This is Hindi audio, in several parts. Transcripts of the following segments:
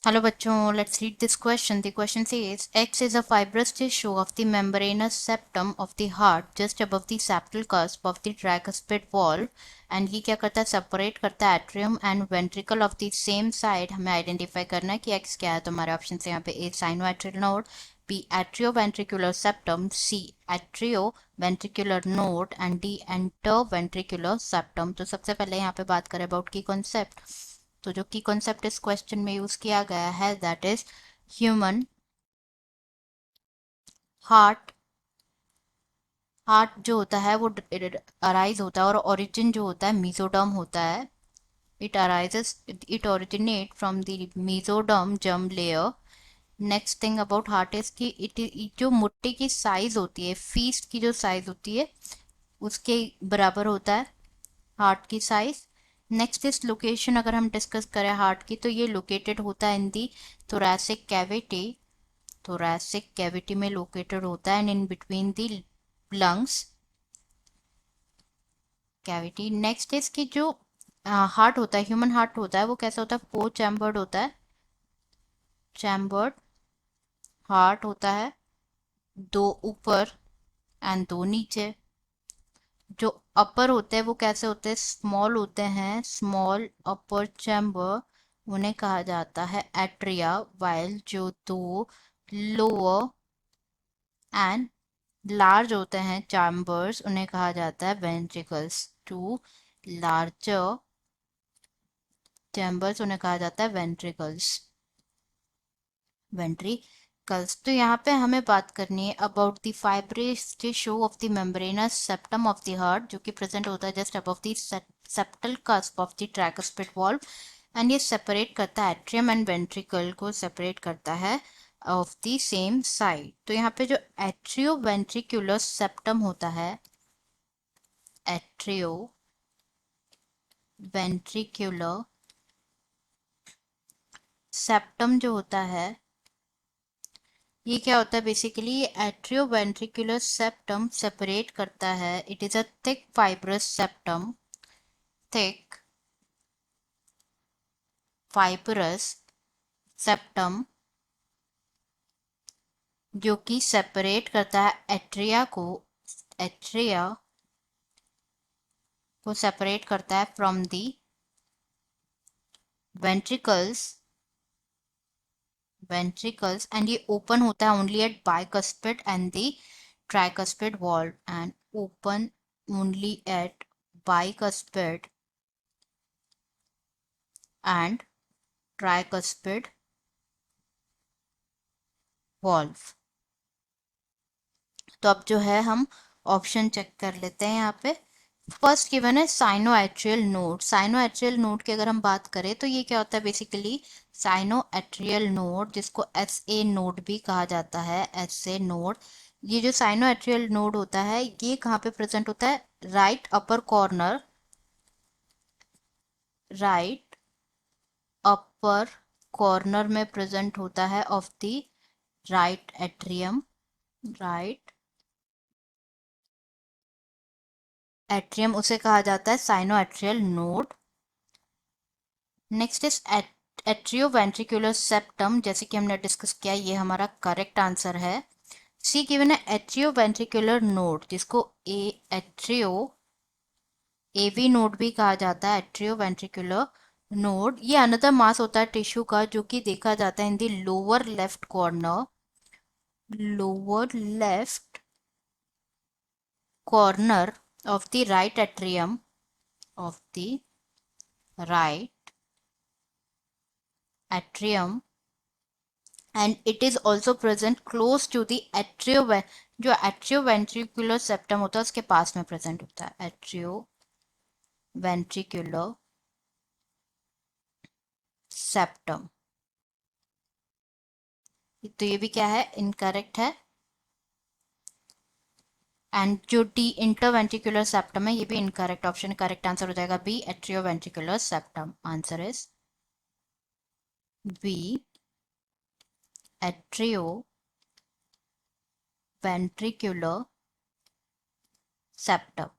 Hello bachcho, let's read this question. The question says X is a fibrous tissue of the membranous septum of the heart just above the septal cusp of the tricuspid valve and ये क्या करता है सेपरेट करता है atrium and ventricle of the same side. हमें आइडेंटिफाई करना है कि एक्स क्या है. तो हमारे ऑप्शन से यहाँ पे A sinoatrial node, B atrioventricular septum, C atrioventricular node and D interventricular septum. तो सबसे पहले यहाँ पे बात करें अबाउट की कॉन्सेप्ट. तो जो की कॉन्सेप्ट इस क्वेश्चन में यूज किया गया है that is human heart. Heart जो होता है वो अराइज होता है और ओरिजिन जो होता है मीजोडर्म होता है. It originate from the mesoderm germ layer. Next thing about heart is कि इट जो मुट्ठी की साइज होती है, फीस्ट की जो साइज होती है उसके बराबर होता है हार्ट की साइज. नेक्स्ट इस लोकेशन अगर हम डिस्कस करें हार्ट की तो ये लोकेटेड होता है इन दी thoracic कैविटी. thoracic कैविटी में लोकेटेड होता है and in between the lungs cavity. Next is की जो हार्ट होता है, ह्यूमन हार्ट होता है, वो कैसा होता है, 4 चैम्बर्ड होता है. चैम्बर्ड हार्ट होता है, 2 ऊपर एंड 2 नीचे. जो अपर होते हैं वो कैसे होते हैं, स्मॉल होते हैं, स्मॉल अपर चैम्बर, उन्हें कहा जाता है एट्रिया. वाइल जो 2 लोअर एंड लार्ज होते हैं चैम्बर्स उन्हें कहा जाता है वेंट्रिकल्स. 2 लार्जर चैम्बर्स उन्हें कहा जाता है वेंट्रिकल्स. वेंट्रिकल्स. तो यहाँ पे हमें बात करनी है about the fibrous tissue of the membranous septum of the heart जो कि प्रेजेंट होता है just above the septal cusp of the tricuspid valve and ये सेपरेट करता है एट्रियम एंड वेंट्रिकल को सेपरेट करता है ऑफ द सेम साइड. तो यहाँ पे जो एट्रियो वेंट्रिकुलर सेप्टम होता है, एट्रियो वेंट्रिकुलर सेप्टम जो होता है ये क्या होता है बेसिकली, ये एट्रियोवेंट्रिकुलर सेप्टम सेपरेट करता है. It is a thick fibrous septum, thick fibrous septum जो कि सेपरेट करता है एट्रिया को सेपरेट करता है फ्रॉम दी वेंट्रिकल्स एंड ये ओपन होता है only at bicuspid and the tricuspid valve and open only at bicuspid and tricuspid valve. तो अब जो है हम ऑप्शन चेक कर लेते हैं यहाँ पे. फर्स्ट गिवन है साइनोएट्रियल नोड. साइनोएट्रियल नोड की अगर हम बात करें तो ये क्या होता है बेसिकली, साइनोएट्रियल नोड जिसको एस ए नोड भी कहा जाता है, एस ए नोड. ये जो साइनोएट्रियल नोड होता है ये कहाँ पे प्रेजेंट होता है, right upper corner, right upper corner में प्रेजेंट होता है of the right atrium. Right atrium उसे कहा जाता है sinoatrial node. Next is atrioventricular septum, जैसे कि हमने डिस्कस किया ये हमारा करेक्ट आंसर है. सी गिवन है एट्रियोवेंट्रिकुलर नोड जिसको एट्रियो एवी नोड भी कहा जाता है. एट्रियोवेंट्रिकुलर नोड ये अनदर मास होता है टिश्यू का जो कि देखा जाता है in the lower left corner, lower left corner of the right atrium, of the right atrium, and it is also present close to the जो एट्रियोवेंट्रिकुलर सेप्टम होता है उसके पास में प्रेजेंट होता है. Atrioventricular septum. तो ये भी क्या है, इनकरेक्ट है. एंड जो डी इंटरवेंट्रिकुलर सेप्टम है ये भी इनकरेक्ट ऑप्शन. करेक्ट आंसर हो जाएगा B atrioventricular septum. Answer is B atrioventricular septum.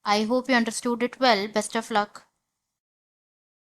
I hope you understood it well. Best of luck.